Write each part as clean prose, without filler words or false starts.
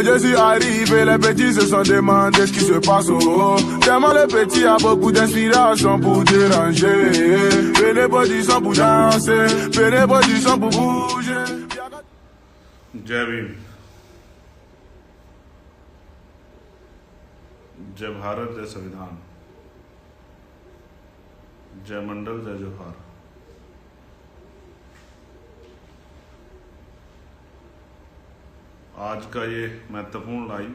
Quand je suis arrivé, les petits se sont demandé ce qui se passe au haut. Tellement le petit a beaucoup d'inspiration pour déranger. Venez position pour danser, venez position pour bouger. जय भीम, जय भारत, जय संविधान, जय मंडल, जय जोहार। आज का ये महत्वपूर्ण लाइव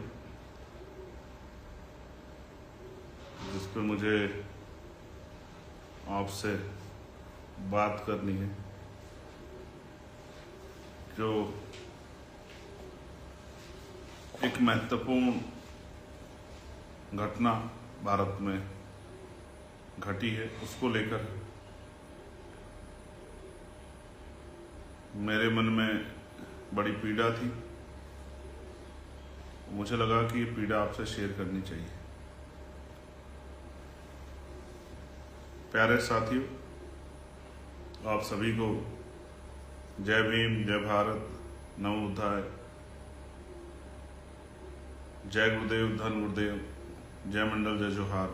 जिस पे मुझे आपसे बात करनी है, जो एक महत्वपूर्ण घटना भारत में घटी है, उसको लेकर मेरे मन में बड़ी पीड़ा थी। मुझे लगा कि ये पीड़ा आपसे शेयर करनी चाहिए। प्यारे साथियों, आप सभी को जय भीम, जय भारत, नमो बुद्धाय, जय गुरुदेव, धन गुरुदेव, जय मंडल, जय जोहार।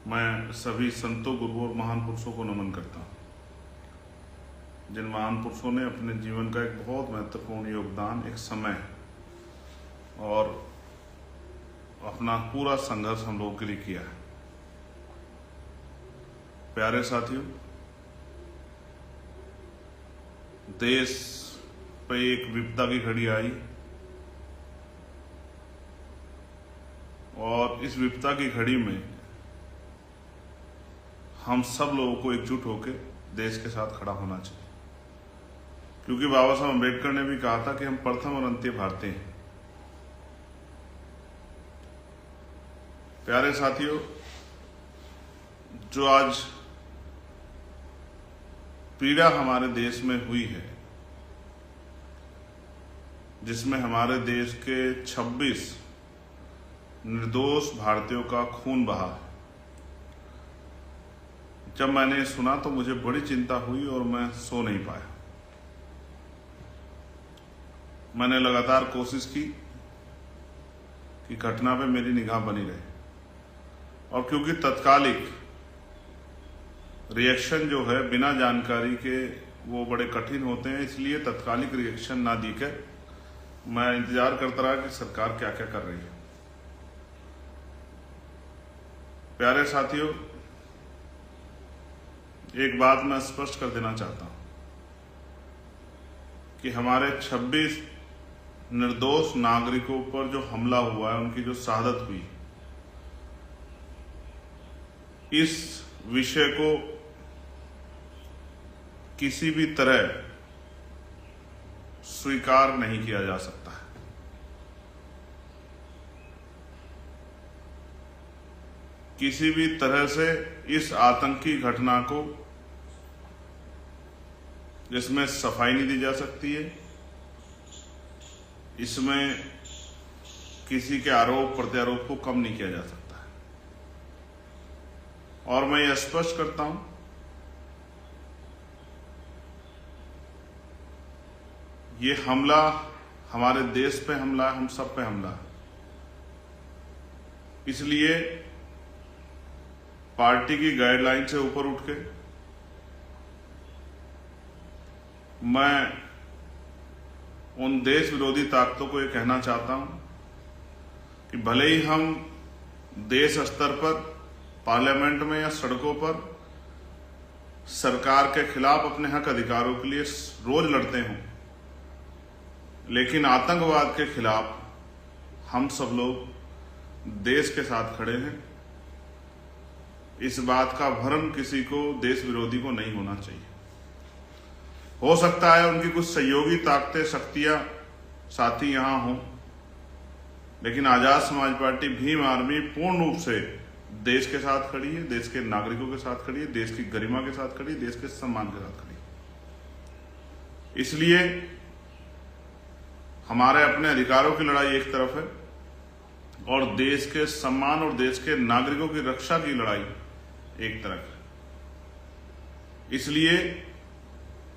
मैं सभी संतों, गुरुओं और महान पुरुषों को नमन करता हूँ, जिन महान पुरुषों ने अपने जीवन का एक बहुत महत्वपूर्ण योगदान एक समय और अपना पूरा संघर्ष हम लोगों के लिए किया है। प्यारे साथियों, देश पे एक विपदा की घड़ी आई और इस विपदा की घड़ी में हम सब लोगों को एकजुट होकर देश के साथ खड़ा होना चाहिए, क्योंकि बाबा साहब अम्बेडकर ने भी कहा था कि हम प्रथम और अंतिम भारतीय हैं। प्यारे साथियों, जो आज पीड़ा हमारे देश में हुई है, जिसमें हमारे देश के 26 निर्दोष भारतीयों का खून बहा है, जब मैंने सुना तो मुझे बड़ी चिंता हुई और मैं सो नहीं पाया। मैंने लगातार कोशिश की कि घटना पे मेरी निगाह बनी रहे, और क्योंकि तत्कालिक रिएक्शन जो है बिना जानकारी के वो बड़े कठिन होते हैं, इसलिए तत्कालिक रिएक्शन ना देकर मैं इंतजार करता रहा कि सरकार क्या क्या कर रही है। प्यारे साथियों, एक बात मैं स्पष्ट कर देना चाहता हूं कि हमारे 26 निर्दोष नागरिकों पर जो हमला हुआ है, उनकी जो शहादत हुई, इस विषय को किसी भी तरह स्वीकार नहीं किया जा सकता है। किसी भी तरह से इस आतंकी घटना को, जिसमें सफाई नहीं दी जा सकती है, इसमें किसी के आरोप प्रत्यारोप को कम नहीं किया जा सकता है। और मैं यह स्पष्ट करता हूं, ये हमला हमारे देश पे हमला है, हम सब पे हमला है। इसलिए पार्टी की गाइडलाइन से ऊपर उठ के मैं उन देश विरोधी ताकतों को ये कहना चाहता हूं कि भले ही हम देश स्तर पर, पार्लियामेंट में या सड़कों पर सरकार के खिलाफ अपने हक अधिकारों के लिए रोज लड़ते हों, लेकिन आतंकवाद के खिलाफ हम सब लोग देश के साथ खड़े हैं। इस बात का भ्रम किसी को, देश विरोधी को नहीं होना चाहिए। हो सकता है उनकी कुछ सहयोगी ताकतें, शक्तियां, साथी यहां हों, लेकिन आजाद समाज पार्टी, भीम आर्मी पूर्ण रूप से देश के साथ खड़ी है, देश के नागरिकों के साथ खड़ी है, देश की गरिमा के साथ खड़ी है, देश के सम्मान के साथ खड़ी है। इसलिए हमारे अपने अधिकारों की लड़ाई एक तरफ है और देश के सम्मान और देश के नागरिकों की रक्षा की लड़ाई एक तरफ है। इसलिए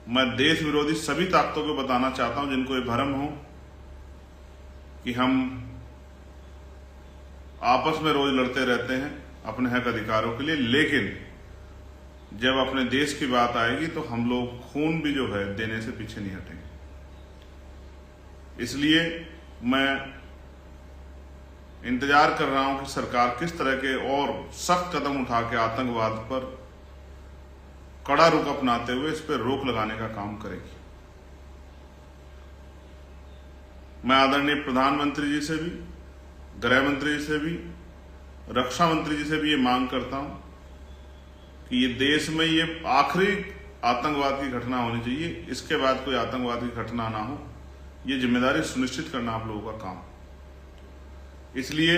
मैं देश विरोधी सभी ताकतों को बताना चाहता हूं जिनको ये भ्रम हो कि हम आपस में रोज लड़ते रहते हैं अपने हक अधिकारों के लिए, लेकिन जब अपने देश की बात आएगी तो हम लोग खून भी जो है देने से पीछे नहीं हटेंगे। इसलिए मैं इंतजार कर रहा हूं कि सरकार किस तरह के और सख्त कदम उठा के आतंकवाद पर कड़ा रुख अपनाते हुए इस पर रोक लगाने का काम करेगी। मैं आदरणीय प्रधानमंत्री जी से भी, गृह मंत्री जी से भी, रक्षा मंत्री जी से भी ये मांग करता हूं कि ये देश में ये आखिरी आतंकवाद की घटना होनी चाहिए, इसके बाद कोई आतंकवाद की घटना ना हो। ये जिम्मेदारी सुनिश्चित करना आप लोगों का काम। इसलिए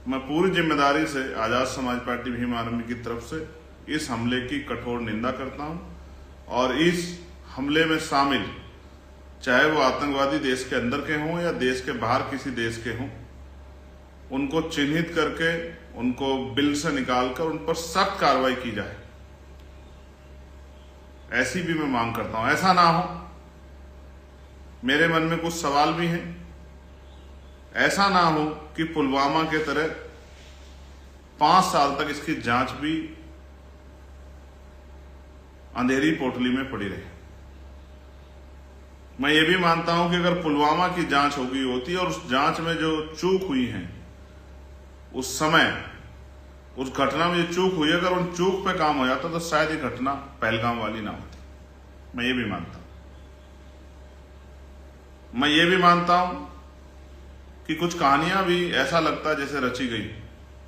मैं पूरी जिम्मेदारी से आजाद समाज पार्टी भीम आर्मी की तरफ से इस हमले की कठोर निंदा करता हूं और इस हमले में शामिल चाहे वो आतंकवादी देश के अंदर के हों या देश के बाहर किसी देश के हों, उनको चिन्हित करके उनको बिल से निकालकर उन पर सख्त कार्रवाई की जाए, ऐसी भी मैं मांग करता हूं। ऐसा ना हो, मेरे मन में कुछ सवाल भी हैं, ऐसा ना हो कि पुलवामा के तरह 5 साल तक इसकी जांच भी अंधेरी पोटली में पड़ी रहे। मैं ये भी मानता हूं कि अगर पुलवामा की जांच हो गई होती और उस जांच में जो चूक हुई है, उस समय उस घटना में जो चूक हुई, अगर उन चूक पे काम हो जाता तो शायद ये घटना पहलगाम वाली ना होती। मैं ये भी मानता हूं। मैं ये भी मानता हूं कि कुछ कहानियां भी ऐसा लगता है जैसे रची गई,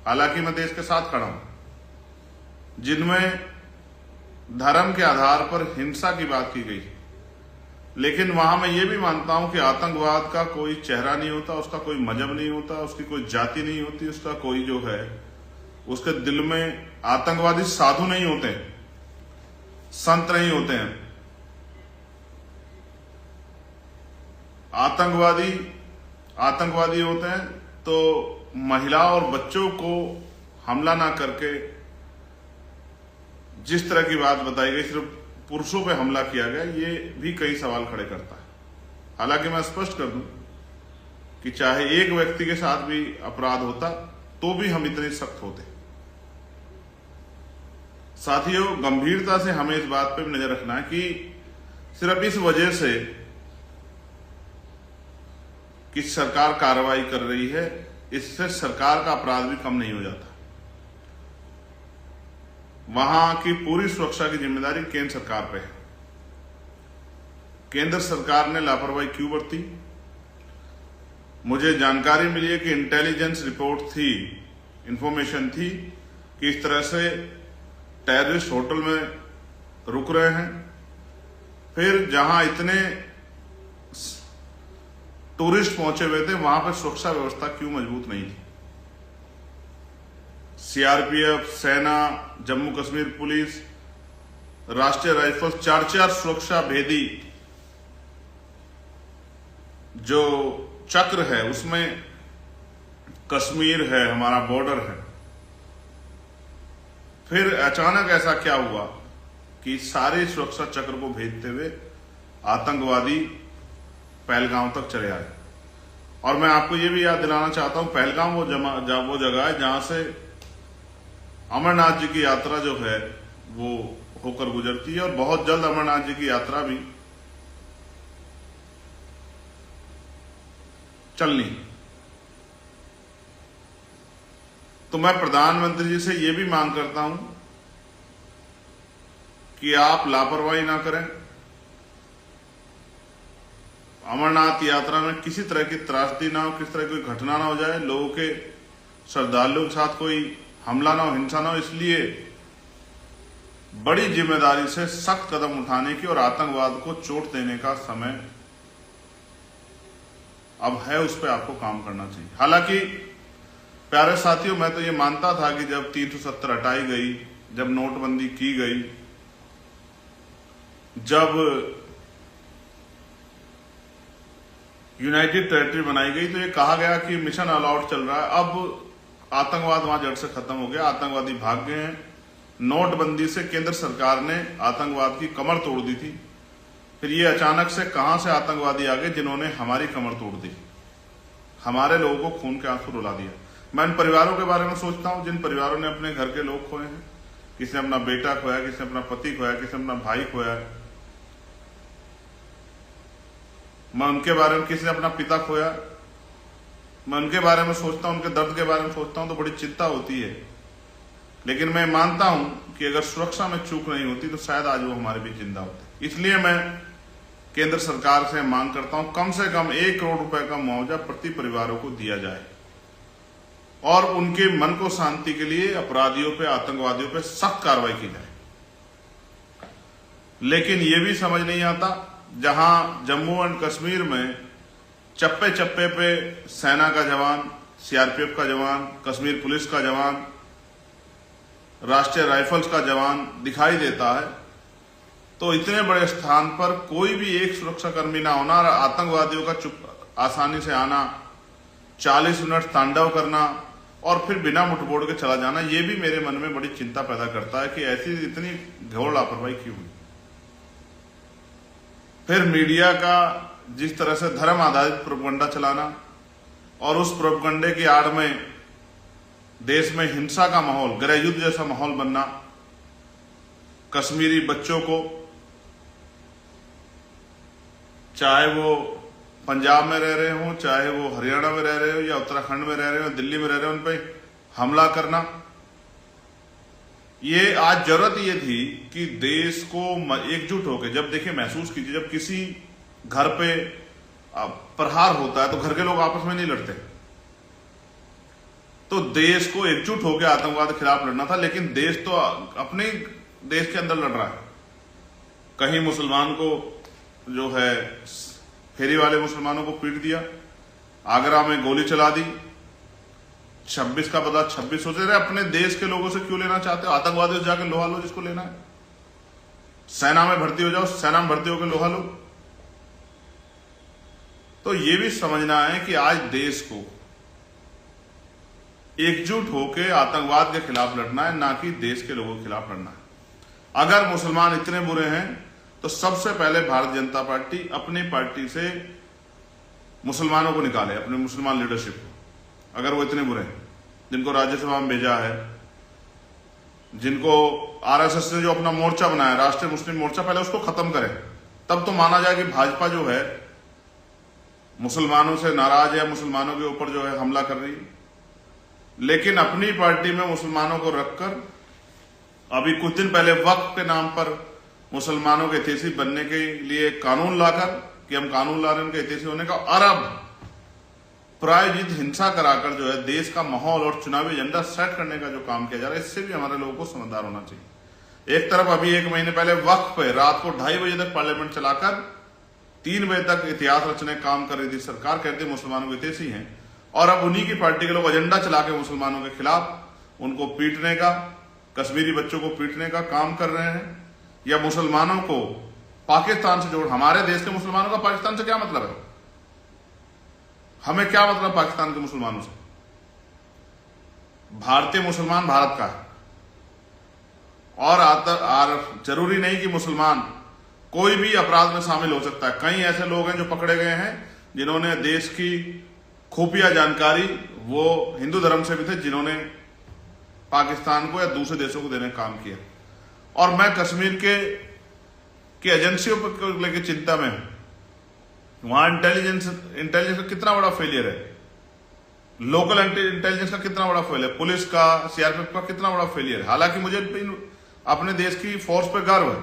हालांकि मैं देश के साथ खड़ा हूं, जिनमें धर्म के आधार पर हिंसा की बात की गई, लेकिन वहां मैं ये भी मानता हूं कि आतंकवाद का कोई चेहरा नहीं होता, उसका कोई मजहब नहीं होता, उसकी कोई जाति नहीं होती, उसका कोई जो है उसके दिल में आतंकवादी साधु नहीं होते, संत नहीं होते हैं। आतंकवादी होते हैं तो महिला और बच्चों को हमला ना करके, जिस तरह की बात बताई गई सिर्फ पुरुषों पे हमला किया गया, ये भी कई सवाल खड़े करता है। हालांकि मैं स्पष्ट कर दूं कि चाहे एक व्यक्ति के साथ भी अपराध होता तो भी हम इतने सख्त होते। साथियों, गंभीरता से हमें इस बात पे भी नजर रखना है कि सिर्फ इस वजह से कि सरकार कार्रवाई कर रही है, इससे सरकार का अपराध भी कम नहीं हो जाता। वहां की पूरी सुरक्षा की जिम्मेदारी केंद्र सरकार पे है। केंद्र सरकार ने लापरवाही क्यों बरती? मुझे जानकारी मिली है कि इंटेलिजेंस रिपोर्ट थी, इंफॉर्मेशन थी कि इस तरह से टेररिस्ट होटल में रुक रहे हैं। फिर जहां इतने टूरिस्ट पहुंचे हुए थे, वहां पर सुरक्षा व्यवस्था क्यों मजबूत नहीं थी? सीआरपीएफ, सेना, जम्मू कश्मीर पुलिस, राष्ट्रीय राइफल्स, 4 सुरक्षा भेदी जो चक्र है, उसमें कश्मीर है, हमारा बॉर्डर है। फिर अचानक ऐसा क्या हुआ कि सारे सुरक्षा चक्र को भेजते हुए आतंकवादी पहलगाम तक चले आए। और मैं आपको यह भी याद दिलाना चाहता हूं, पहलगाम वो जगह है जहां से अमरनाथ जी की यात्रा जो है वो होकर गुजरती है, और बहुत जल्द अमरनाथ जी की यात्रा भी चलनी। तो मैं प्रधानमंत्री जी से यह भी मांग करता हूं कि आप लापरवाही ना करें। अमरनाथ यात्रा में किसी तरह की त्रासदी ना हो, किसी तरह की कोई घटना ना हो जाए, लोगों के, श्रद्धालुओं के साथ कोई हमला ना हो, हिंसा ना हो। इसलिए बड़ी जिम्मेदारी से सख्त कदम उठाने की और आतंकवाद को चोट देने का समय अब है, उस पर आपको काम करना चाहिए। हालांकि प्यारे साथियों, मैं तो ये मानता था कि जब 370 हटाई गई, जब नोटबंदी की गई, जब यूनाइटेड टेरिटरी बनाई गई, तो ये कहा गया कि मिशन ऑल आउट चल रहा है, अब आतंकवाद वहां जड़ से खत्म हो गया, आतंकवादी भाग गए हैं, नोटबंदी से केंद्र सरकार ने आतंकवाद की कमर तोड़ दी थी। फिर ये अचानक से कहां से आतंकवादी आ गए जिन्होंने हमारी कमर तोड़ दी, हमारे लोगों को खून के आंसू रुला दिया। मैं उन परिवारों के बारे में सोचता हूं जिन परिवारों ने अपने घर के लोग खोए हैं। किसी ने अपना बेटा खोया, किसी ने अपना पति खोया, किसी ने अपना भाई खोया। मैं उनके बारे में, किसी ने अपना पिता खोया, मैं उनके बारे में सोचता हूं, उनके दर्द के बारे में सोचता हूं तो बड़ी चिंता होती है। लेकिन मैं मानता हूं कि अगर सुरक्षा में चूक नहीं होती तो शायद आज वो हमारे बीच जिंदा होते। इसलिए मैं केंद्र सरकार से मांग करता हूं कम से कम 1 करोड़ रुपए का मुआवजा प्रति परिवारों को दिया जाए और उनके मन को शांति के लिए अपराधियों पे, आतंकवादियों पे सख्त कार्रवाई की जाए। लेकिन यह भी समझ नहीं आता, जहां जम्मू एंड कश्मीर में चप्पे चप्पे पे सेना का जवान, सीआरपीएफ का जवान, कश्मीर पुलिस का जवान, राष्ट्रीय राइफल्स का जवान दिखाई देता है, तो इतने बड़े स्थान पर कोई भी एक सुरक्षाकर्मी ना होना, आतंकवादियों का चुप आसानी से आना, 40 मिनट तांडव करना और फिर बिना मुठभेड़ के चला जाना, यह भी मेरे मन में बड़ी चिंता पैदा करता है कि ऐसी इतनी घोर लापरवाही क्यों हुई। फिर मीडिया का जिस तरह से धर्म आधारित प्रोपगंडा चलाना और उस प्रोपगंडे की आड़ में देश में हिंसा का माहौल, गृह युद्ध जैसा माहौल बनना, कश्मीरी बच्चों को, चाहे वो पंजाब में रह रहे हो, चाहे वो हरियाणा में रह रहे हो या उत्तराखंड में रह रहे हो, दिल्ली में रह रहे हो, उन पर हमला करना। ये आज जरूरत ये थी कि देश को एकजुट होकर, जब देखिए महसूस कीजिए, जब किसी घर पे प्रहार होता है तो घर के लोग आपस में नहीं लड़ते, तो देश को एकजुट होकर आतंकवाद के खिलाफ लड़ना था। लेकिन देश तो अपने देश के अंदर लड़ रहा है। कहीं मुसलमान को जो है फेरी वाले मुसलमानों को पीट दिया, आगरा में गोली चला दी, 26 का बदला 26 सोच रहे। अपने देश के लोगों से क्यों लेना चाहते हो? आतंकवादियों से जाकर लोहा लो जिसको लेना है, सेना में भर्ती हो जाओ, सेना में भर्ती होकर लोहा लो। तो ये भी समझना है कि आज देश को एकजुट होकर आतंकवाद के खिलाफ लड़ना है, ना कि देश के लोगों के खिलाफ लड़ना है। अगर मुसलमान इतने बुरे हैं तो सबसे पहले भारतीय जनता पार्टी अपनी पार्टी से मुसलमानों को निकाले, अपने मुसलमान लीडरशिप को। अगर वो इतने बुरे हैं, जिनको राज्यसभा में भेजा है, जिनको आरएसएस ने जो अपना मोर्चा बनाया, राष्ट्रीय मुस्लिम मोर्चा, पहले उसको खत्म करें, तब तो माना जाए कि भाजपा जो है मुसलमानों से नाराज है, मुसलमानों के ऊपर जो है हमला कर रही है। लेकिन अपनी पार्टी में मुसलमानों को रखकर अभी कुछ दिन पहले वक्फ के नाम पर मुसलमानों के हितैषी बनने के लिए कानून लाकर, कि हम कानून ला रहे हैं उनके हितैषी होने का, अरब प्रायोजित हिंसा कराकर जो है देश का माहौल और चुनावी एजेंडा सेट करने का जो काम किया जा रहा है, इससे भी हमारे लोगों को समझदार होना चाहिए। एक तरफ अभी 1 महीने पहले वक्फ पे रात को 2:30 बजे तक पार्लियामेंट चलाकर 3 बजे तक इतिहास रचने का काम कर रही थी सरकार, कहते मुसलमानों के हितैषी हैं, और अब उन्हीं की पार्टी के लोग एजेंडा चला के मुसलमानों के खिलाफ उनको पीटने का, कश्मीरी बच्चों को पीटने का काम कर रहे हैं, या मुसलमानों को पाकिस्तान से जोड़। हमारे देश के मुसलमानों का पाकिस्तान से क्या मतलब है? हमें क्या मतलब पाकिस्तान के मुसलमानों से? भारतीय मुसलमान भारत का है, और जरूरी नहीं कि मुसलमान कोई भी अपराध में शामिल हो सकता है। कई ऐसे लोग हैं जो पकड़े गए हैं जिन्होंने देश की खुफिया जानकारी, वो हिंदू धर्म से भी थे, जिन्होंने पाकिस्तान को या दूसरे देशों को देने का काम किया। और मैं कश्मीर के एजेंसियों पर लेकर चिंता में हूं। वहां इंटेलिजेंस का कितना बड़ा फेलियर है, लोकल इंटेलिजेंस का कितना बड़ा फेलियर है, पुलिस का, सीआरपीएफ का कितना बड़ा फेलियर है। हालांकि मुझे अपने देश की फोर्स पे गर्व है,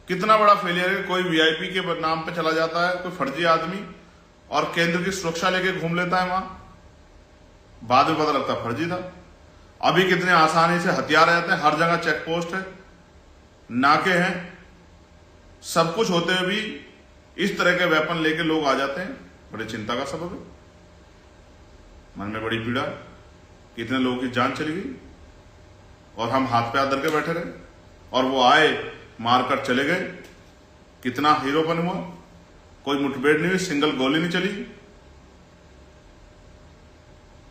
कितना बड़ा फेलियर है। कोई वीआईपी के नाम पे चला जाता है, कोई फर्जी आदमी, और केंद्र की सुरक्षा लेके घूम लेता है वहां, बाद में पता लगता फर्जी था। अभी कितने आसानी से हथियार आ जाते हैं, हर जगह चेक पोस्ट है, नाके हैं, सब कुछ होते हुए भी इस तरह के वेपन लेके लोग आ जाते हैं। बड़ी चिंता का सबब है, मन में बड़ी पीड़ा, कितने लोगों की जान चली गई और हम हाथ पे हाथ धर के बैठे रहे, और वो आए मारकर चले गए। कितना हीरोपन हुआ, कोई मुठभेड़ नहीं हुई, सिंगल गोली नहीं चली।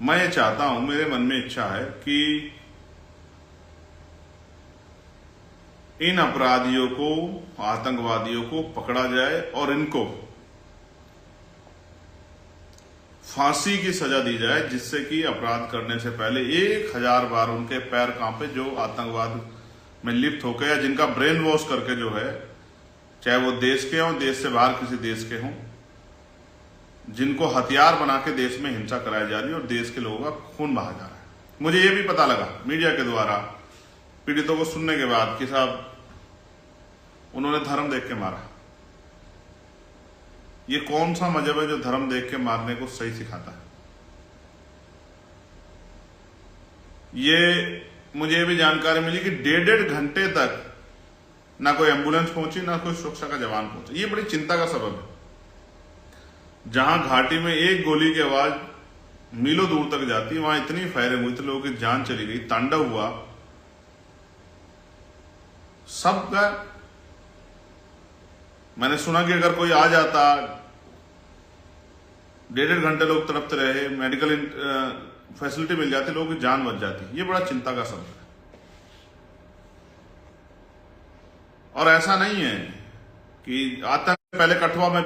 मैं ये चाहता हूं, मेरे मन में इच्छा है कि इन अपराधियों को, आतंकवादियों को पकड़ा जाए और इनको फांसी की सजा दी जाए, जिससे कि अपराध करने से पहले 1000 बार उनके पैर कांपे, जो आतंकवाद में लिप्त होकर या जिनका ब्रेन वॉश करके जो है, चाहे वो देश के हों, देश से बाहर किसी देश के हों, जिनको हथियार बना के देश में हिंसा कराई जा रही है और देश के लोगों का खून बहा जा रहा है। मुझे ये भी पता लगा मीडिया के द्वारा पीड़ितों को सुनने के बाद कि साहब उन्होंने धर्म देख के मारा। ये कौन सा मजहब है जो धर्म देख के मारने को सही सिखाता है? ये मुझे भी जानकारी मिली कि 1.5 घंटे तक ना कोई एम्बुलेंस पहुंची, ना कोई सुरक्षा का जवान पहुंचा। ये बड़ी चिंता का सबब है। जहां घाटी में एक गोली की आवाज मीलों दूर तक जाती, वहां इतनी फायरिंग हुई, इतने लोगों की जान चली गई, तांडव हुआ सबका। मैंने सुना कि अगर कोई आ जाता, 1.5 घंटे लोग तड़पते रहे, मेडिकल फैसिलिटी मिल जाती, लोगों की जान बच जाती। ये बड़ा चिंता का सबब है। और ऐसा नहीं है कि आतंक पहले कठुआ में